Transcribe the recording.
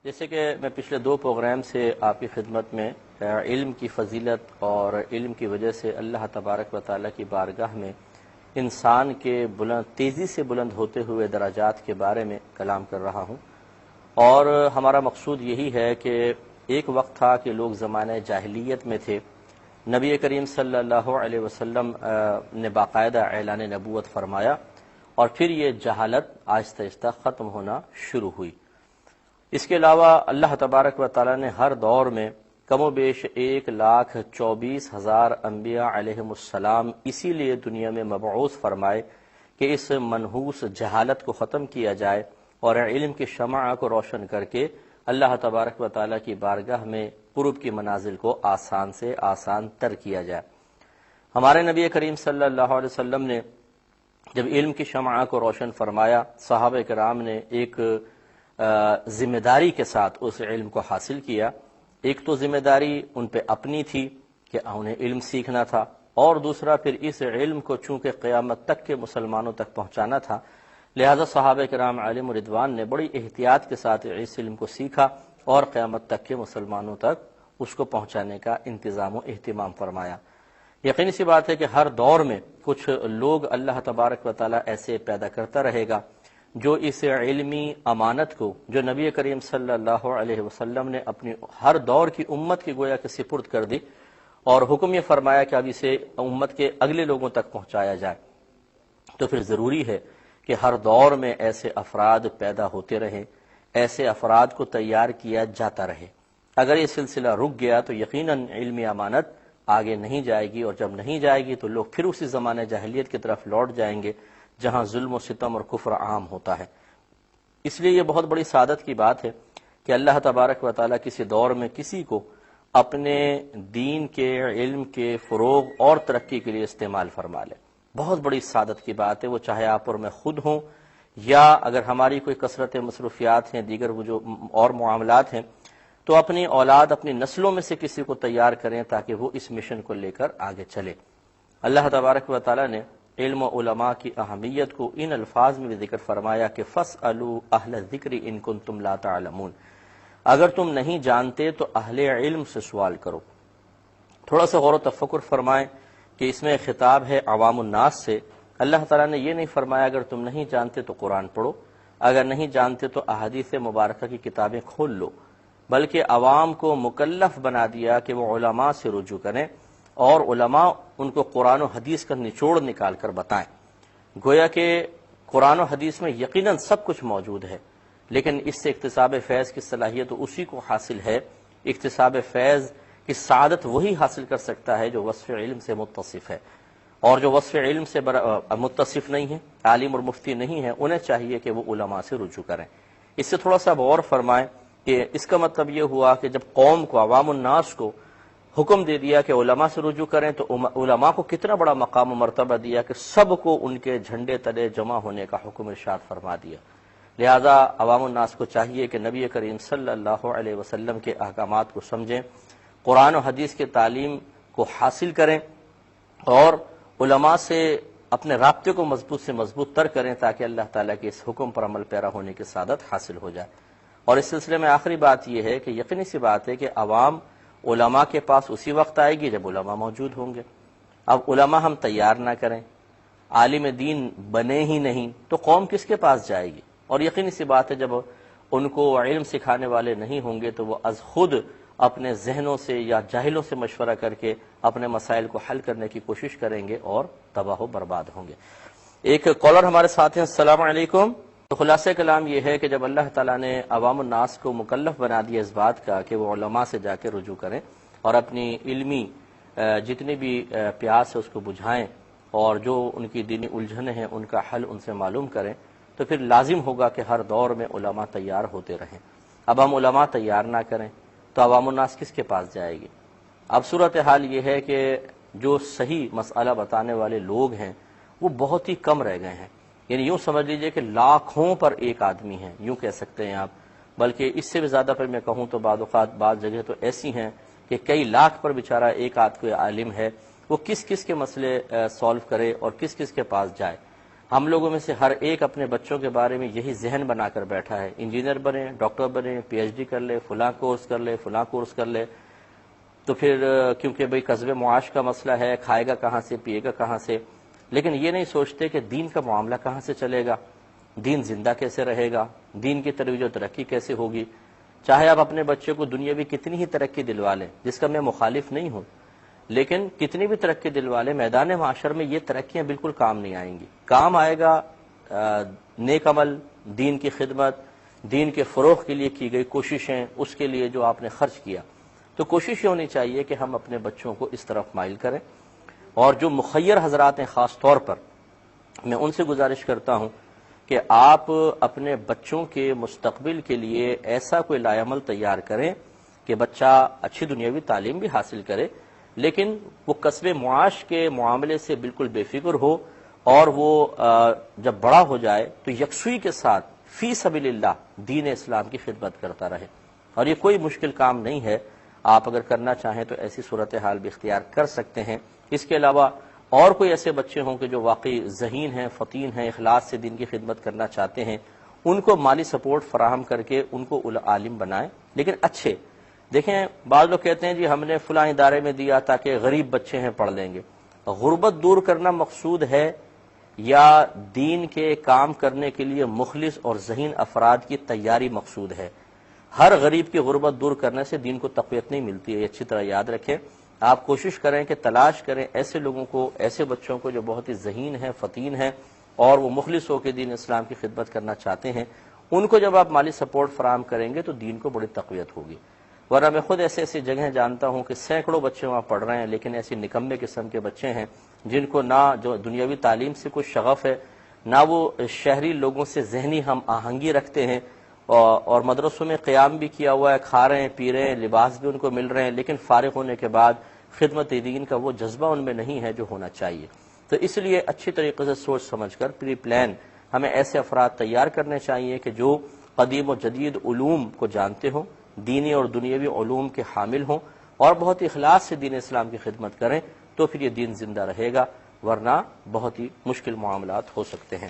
جیسے کہ میں پچھلے 2 پروگرام سے آپ کی خدمت میں علم کی فضیلت اور علم کی وجہ سے اللہ تبارک و تعالیٰ کی بارگاہ میں انسان کے تیزی سے بلند ہوتے ہوئے درجات کے بارے میں کلام کر رہا ہوں، اور ہمارا مقصود یہی ہے کہ ایک وقت تھا کہ لوگ زمانہ جاہلیت میں تھے، نبی کریم صلی اللہ علیہ وسلم نے باقاعدہ اعلان نبوت فرمایا اور پھر یہ جہالت آہستہ آہستہ ختم ہونا شروع ہوئی۔ اس کے علاوہ اللہ تبارک و تعالیٰ نے ہر دور میں کم و بیش 1,24,000 انبیاء علیہم السلام اسی لیے دنیا میں مبعوث فرمائے کہ اس منحوس جہالت کو ختم کیا جائے اور علم کی شمع کو روشن کر کے اللہ تبارک و تعالیٰ کی بارگاہ میں قرب کی منازل کو آسان سے آسان تر کیا جائے۔ ہمارے نبی کریم صلی اللہ علیہ وسلم نے جب علم کی شمع کو روشن فرمایا، صحابہ کرام نے ایک ذمہ داری کے ساتھ اس علم کو حاصل کیا۔ ایک تو ذمہ داری ان پہ اپنی تھی کہ انہیں علم سیکھنا تھا، اور دوسرا پھر اس علم کو چونکہ قیامت تک کے مسلمانوں تک پہنچانا تھا، لہذا صحابہ کرام علیہم رضوان نے بڑی احتیاط کے ساتھ اس علم کو سیکھا اور قیامت تک کے مسلمانوں تک اس کو پہنچانے کا انتظام و اہتمام فرمایا۔ یقینی سی بات ہے کہ ہر دور میں کچھ لوگ اللہ تبارک و تعالیٰ ایسے پیدا کرتا رہے گا جو اس علمی امانت کو جو نبی کریم صلی اللہ علیہ وسلم نے اپنی ہر دور کی امت کی گویا کہ سپرد کر دی، اور حکم یہ فرمایا کہ اب اسے امت کے اگلے لوگوں تک پہنچایا جائے۔ تو پھر ضروری ہے کہ ہر دور میں ایسے افراد پیدا ہوتے رہیں، ایسے افراد کو تیار کیا جاتا رہے۔ اگر یہ سلسلہ رک گیا تو یقیناً علمی امانت آگے نہیں جائے گی، اور جب نہیں جائے گی تو لوگ پھر اسی زمانہ جاہلیت کی طرف لوٹ جائیں گے جہاں ظلم و ستم اور کفر عام ہوتا ہے۔ اس لیے یہ بہت بڑی سعادت کی بات ہے کہ اللہ تبارک و تعالیٰ کسی دور میں کسی کو اپنے دین کے علم کے فروغ اور ترقی کے لیے استعمال فرما لے۔ بہت بڑی سعادت کی بات ہے، وہ چاہے آپ اور میں خود ہوں، یا اگر ہماری کوئی کثرت مصروفیات ہیں، دیگر وہ جو اور معاملات ہیں، تو اپنی اولاد، اپنی نسلوں میں سے کسی کو تیار کریں تاکہ وہ اس مشن کو لے کر آگے چلے۔ اللہ تبارک و تعالیٰ نے علم و علماء کی اہمیت کو ان الفاظ میں بھی ذکر فرمایا کہ فَاسْأَلُوا أَهْلَ الذِّكْرِ إِن كُنتُمْ لَا تَعْلَمُونَ، اگر تم نہیں جانتے تو اہل علم سے سوال کرو۔ تھوڑا سا غور و تفکر فرمائیں کہ اس میں خطاب ہے عوام الناس سے۔ اللہ تعالیٰ نے یہ نہیں فرمایا اگر تم نہیں جانتے تو قرآن پڑھو، اگر نہیں جانتے تو احادیث مبارکہ کی کتابیں کھول لو، بلکہ عوام کو مکلف بنا دیا کہ وہ علماء سے رجوع کریں، اور علماء ان کو قرآن و حدیث کا نچوڑ نکال کر بتائیں۔ گویا کہ قرآن و حدیث میں یقیناً سب کچھ موجود ہے، لیکن اس سے اکتساب فیض کی صلاحیت اسی کو حاصل ہے۔ اکتساب فیض کی سعادت وہی حاصل کر سکتا ہے جو وصف علم سے متصف ہے، اور جو وصف علم سے متصف نہیں ہے، عالم اور مفتی نہیں ہے، انہیں چاہیے کہ وہ علماء سے رجوع کریں۔ اس سے تھوڑا سا غور فرمائیں کہ اس کا مطلب یہ ہوا کہ جب قوم کو، عوام الناس کو حکم دے دیا کہ علماء سے رجوع کریں، تو علماء کو کتنا بڑا مقام و مرتبہ دیا کہ سب کو ان کے جھنڈے تلے جمع ہونے کا حکم ارشاد فرما دیا۔ لہذا عوام الناس کو چاہیے کہ نبی کریم صلی اللہ علیہ وسلم کے احکامات کو سمجھیں، قرآن و حدیث کے تعلیم کو حاصل کریں، اور علماء سے اپنے رابطے کو مضبوط سے مضبوط تر کریں تاکہ اللہ تعالیٰ کے اس حکم پر عمل پیرا ہونے کی سعادت حاصل ہو جائے۔ اور اس سلسلے میں آخری بات یہ ہے کہ یقینی سی بات ہے کہ عوام علماء کے پاس اسی وقت آئے گی جب علماء موجود ہوں گے۔ اب علماء ہم تیار نہ کریں، عالم دین بنے ہی نہیں، تو قوم کس کے پاس جائے گی؟ اور یقینی سی بات ہے جب ان کو علم سکھانے والے نہیں ہوں گے تو وہ از خود اپنے ذہنوں سے یا جاہلوں سے مشورہ کر کے اپنے مسائل کو حل کرنے کی کوشش کریں گے اور تباہ و برباد ہوں گے۔ ایک کالر ہمارے ساتھ ہیں۔ السلام علیکم۔ تو خلاصہ کلام یہ ہے کہ جب اللہ تعالیٰ نے عوام الناس کو مکلف بنا دیا اس بات کا کہ وہ علماء سے جا کے رجوع کریں اور اپنی علمی جتنی بھی پیاس ہے اس کو بجھائیں، اور جو ان کی دینی الجھنیں ہیں ان کا حل ان سے معلوم کریں، تو پھر لازم ہوگا کہ ہر دور میں علماء تیار ہوتے رہیں۔ اب ہم علماء تیار نہ کریں تو عوام الناس کس کے پاس جائے گی؟ اب صورتحال یہ ہے کہ جو صحیح مسئلہ بتانے والے لوگ ہیں وہ بہت ہی کم رہ گئے ہیں، یعنی یوں سمجھ لیجئے کہ لاکھوں پر ایک آدمی ہے، یوں کہہ سکتے ہیں آپ، بلکہ اس سے بھی زیادہ پر میں کہوں تو بعض اوقات بعض جگہ تو ایسی ہیں کہ کئی لاکھ پر بیچارہ ایک آدھ کوئی عالم ہے، وہ کس کس کے مسئلے سولو کرے اور کس کس کے پاس جائے۔ ہم لوگوں میں سے ہر ایک اپنے بچوں کے بارے میں یہی ذہن بنا کر بیٹھا ہے، انجینئر بنے، ڈاکٹر بنے، پی ایچ ڈی کر لے، فلاں کورس کر لے، فلاں کورس کر لے، تو پھر کیونکہ بھئی قصب معاش کا مسئلہ ہے، کھائے گا کہاں سے، پیے گا کہاں سے، لیکن یہ نہیں سوچتے کہ دین کا معاملہ کہاں سے چلے گا، دین زندہ کیسے رہے گا، دین کی ترویج و ترقی کیسے ہوگی۔ چاہے آپ اپنے بچے کو دنیاوی کتنی ہی ترقی دلوا لیں، جس کا میں مخالف نہیں ہوں، لیکن کتنی بھی ترقی دلوا لیں، میدان معاشر میں یہ ترقیاں بالکل کام نہیں آئیں گی۔ کام آئے گا نیک عمل، دین کی خدمت، دین کے فروغ کے لیے کی گئی کوششیں، اس کے لیے جو آپ نے خرچ کیا۔ تو کوشش یہ ہونی چاہیے کہ ہم اپنے بچوں کو اس طرف مائل کریں، اور جو مخیر حضرات ہیں خاص طور پر میں ان سے گزارش کرتا ہوں کہ آپ اپنے بچوں کے مستقبل کے لیے ایسا کوئی لائحہ عمل تیار کریں کہ بچہ اچھی دنیاوی تعلیم بھی حاصل کرے، لیکن وہ کسب معاش کے معاملے سے بالکل بے فکر ہو، اور وہ جب بڑا ہو جائے تو یکسوئی کے ساتھ فی سبیل اللہ دین اسلام کی خدمت کرتا رہے۔ اور یہ کوئی مشکل کام نہیں ہے، آپ اگر کرنا چاہیں تو ایسی صورتحال بھی اختیار کر سکتے ہیں۔ اس کے علاوہ اور کوئی ایسے بچے ہوں کہ جو واقعی ذہین ہیں، فطین ہیں، اخلاص سے دین کی خدمت کرنا چاہتے ہیں، ان کو مالی سپورٹ فراہم کر کے ان کو عالم بنائیں، لیکن اچھے۔ دیکھیں بعض لوگ کہتے ہیں جی ہم نے فلاں ادارے میں دیا تاکہ غریب بچے ہیں پڑھ لیں گے۔ غربت دور کرنا مقصود ہے یا دین کے کام کرنے کے لیے مخلص اور ذہین افراد کی تیاری مقصود ہے؟ ہر غریب کی غربت دور کرنے سے دین کو تقویت نہیں ملتی ہے، یہ اچھی طرح یاد رکھیں۔ آپ کوشش کریں کہ تلاش کریں ایسے لوگوں کو، ایسے بچوں کو جو بہت ہی ذہین ہیں، فطین ہیں، اور وہ مخلص ہو کے دین اسلام کی خدمت کرنا چاہتے ہیں۔ ان کو جب آپ مالی سپورٹ فراہم کریں گے تو دین کو بڑی تقویت ہوگی۔ ورنہ میں خود ایسی جگہیں جانتا ہوں کہ سینکڑوں بچے وہاں پڑھ رہے ہیں، لیکن ایسی نکمے قسم کے بچے ہیں جن کو نہ جو دنیاوی تعلیم سے کوئی شغف ہے، نہ وہ شہری لوگوں سے ذہنی ہم آہنگی رکھتے ہیں، اور مدرسوں میں قیام بھی کیا ہوا ہے، کھا رہے ہیں، پی رہے ہیں، لباس بھی ان کو مل رہے ہیں، لیکن فارغ ہونے کے بعد خدمت دین کا وہ جذبہ ان میں نہیں ہے جو ہونا چاہیے۔ تو اس لیے اچھی طریقے سے سوچ سمجھ کر پری پلان ہمیں ایسے افراد تیار کرنے چاہیے کہ جو قدیم و جدید علوم کو جانتے ہوں، دینی اور دنیاوی علوم کے حامل ہوں، اور بہت اخلاص سے دین اسلام کی خدمت کریں، تو پھر یہ دین زندہ رہے گا، ورنہ بہت ہی مشکل معاملات ہو سکتے ہیں۔